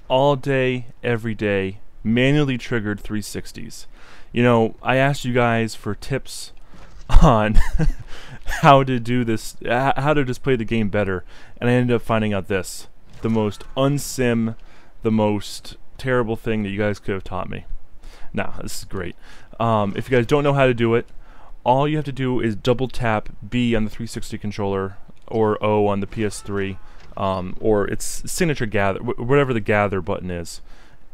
all day, every day, manually triggered 360s. You know, I asked you guys for tips on how to do this, how to just play the game better, and I ended up finding out this, the most unsim, the most terrible thing that you guys could have taught me. Now, this is great. If you guys don't know how to do it, all you have to do is double tap B on the 360 controller or O on the PS3, or its signature gather, whatever the gather button is.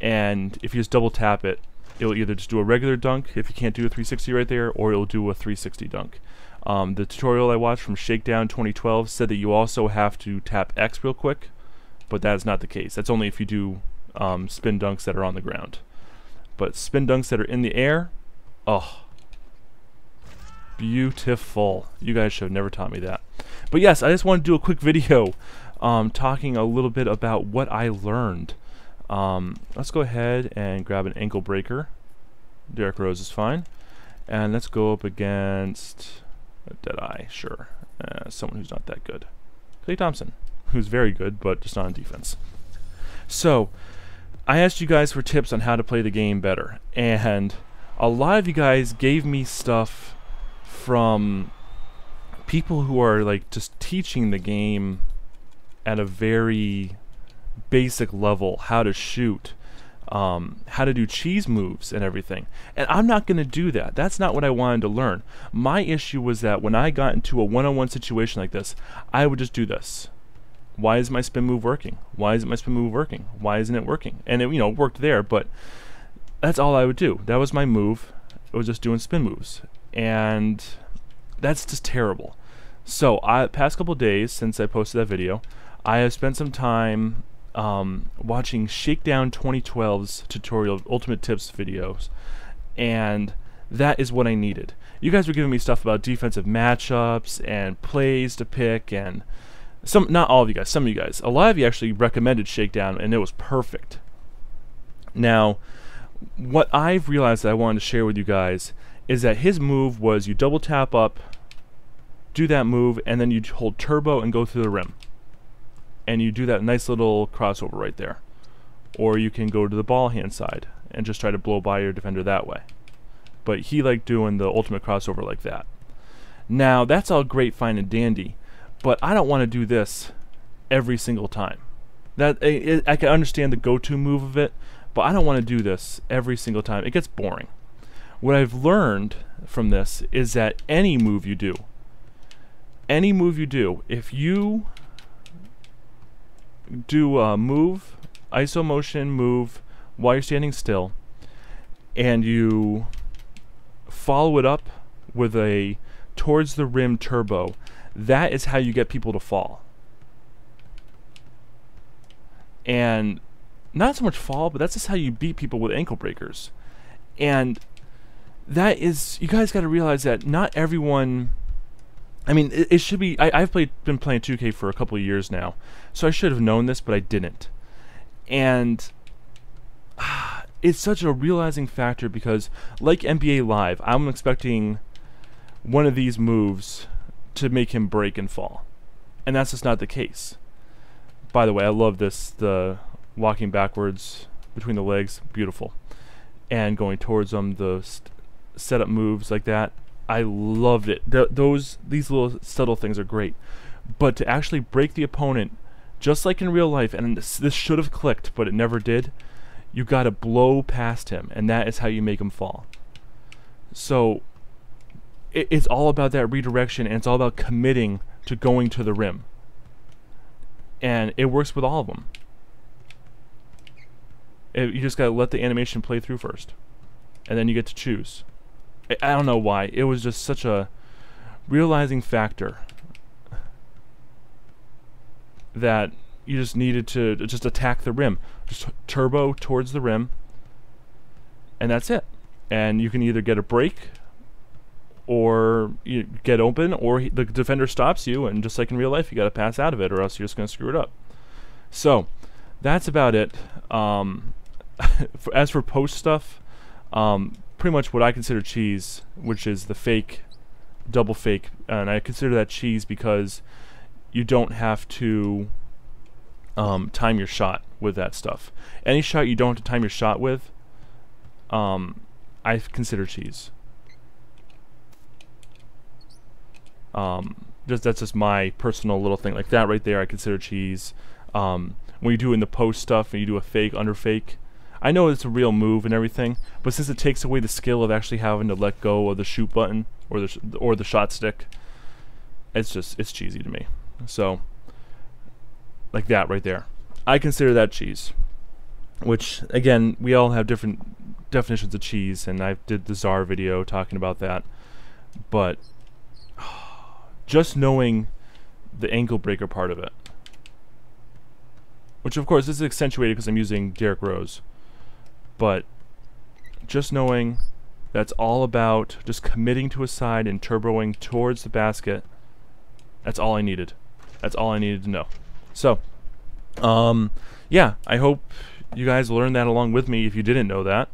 And if you just double tap it, it'll either just do a regular dunk if you can't do a 360 right there, or it'll do a 360 dunk. The tutorial I watched from Shakedown2012 said that you also have to tap X real quick, but that's not the case. That's only if you do spin dunks that are on the ground. But spin dunks that are in the air, oh, beautiful. You guys should have never taught me that. But yes, I just want to do a quick video talking a little bit about what I learned. Let's go ahead and grab an ankle breaker. Derrick Rose is fine. And let's go up against Deadeye, sure. Someone who's not that good. Klay Thompson, who's very good, but just not on defense. So, I asked you guys for tips on how to play the game better, and a lot of you guys gave me stuff from people who are like just teaching the game at a very basic level, how to shoot, how to do cheese moves and everything. And I'm not going to do that. That's not what I wanted to learn. My issue was that when I got into a one-on-one situation like this, I would just do this. Why is my spin move working? Why isn't my spin move working? Why isn't it working? And it, you know, worked there, but that's all I would do. That was my move. It was just doing spin moves. And that's just terrible. So, past couple days since I posted that video, I have spent some time watching Shakedown2012's tutorial Ultimate Tips videos, and that is what I needed. You guys were giving me stuff about defensive matchups and plays to pick, and not all of you guys, some of you guys. A lot of you actually recommended Shakedown, and it was perfect. Now, what I've realized that I wanted to share with you guys is that his move was you double tap up, do that move, and then you hold turbo and go through the rim. And you do that nice little crossover right there. Or you can go to the ball hand side and just try to blow by your defender that way. But he liked doing the ultimate crossover like that. Now, that's all great, fine, and dandy, but I don't want to do this every single time. I can understand the go-to move of it, but I don't want to do this every single time. It gets boring. What I've learned from this is that any move you do, if you do a move, ISO motion move while you're standing still, and you follow it up with a towards the rim turbo, that is how you get people to fall. And not so much fall, but that's just how you beat people with ankle breakers. And that is, you guys got to realize that not everyone, I mean, it should be, I've been playing 2K for a couple of years now, so I should have known this, but I didn't. And it's such a realizing factor because, like NBA Live, I'm expecting one of these moves to make him break and fall. And that's just not the case. By the way, I love this, the walking backwards between the legs, beautiful. And going towards them, the setup moves like that, I loved it. These little subtle things are great. But to actually break the opponent, just like in real life, and this should have clicked, but it never did, you gotta blow past him, and that is how you make him fall. So, it's all about that redirection, and it's all about committing to going to the rim. And it works with all of them. You just gotta let the animation play through first, and then you get to choose. I don't know why. It was just such a realizing factor that you just needed to just attack the rim. Just turbo towards the rim, and that's it. And you can either get a break, or you get open, or the defender stops you, and just like in real life, you got to pass out of it, or else you're just going to screw it up. So, that's about it. As for post stuff, pretty much what I consider cheese, which is the fake, double fake, and I consider that cheese because you don't have to time your shot with that stuff. Any shot you don't have to time your shot with, I consider cheese. That's just my personal little thing. Like that right there, I consider cheese. When you do in the post stuff and you do a fake under fake, I know it's a real move and everything, but since it takes away the skill of actually having to let go of the shoot button or the shot stick, it's cheesy to me. So like that right there, I consider that cheese. Which again, we all have different definitions of cheese, and I did the Czar video talking about that. But just knowing the ankle breaker part of it, which of course this is accentuated because I'm using Derrick Rose, but just knowing that's all about just committing to a side and turboing towards the basket, that's all I needed. That's all I needed to know. So, yeah, I hope you guys learned that along with me if you didn't know that.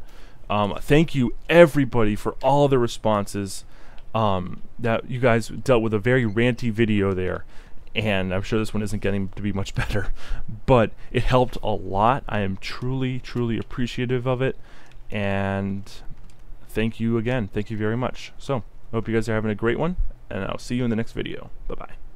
Thank you everybody for all the responses. That you guys dealt with a very ranty video there, and I'm sure this one isn't getting to be much better, but it helped a lot. I am truly appreciative of it, and thank you again. Thank you very much. So I hope you guys are having a great one, and I'll see you in the next video. Bye bye.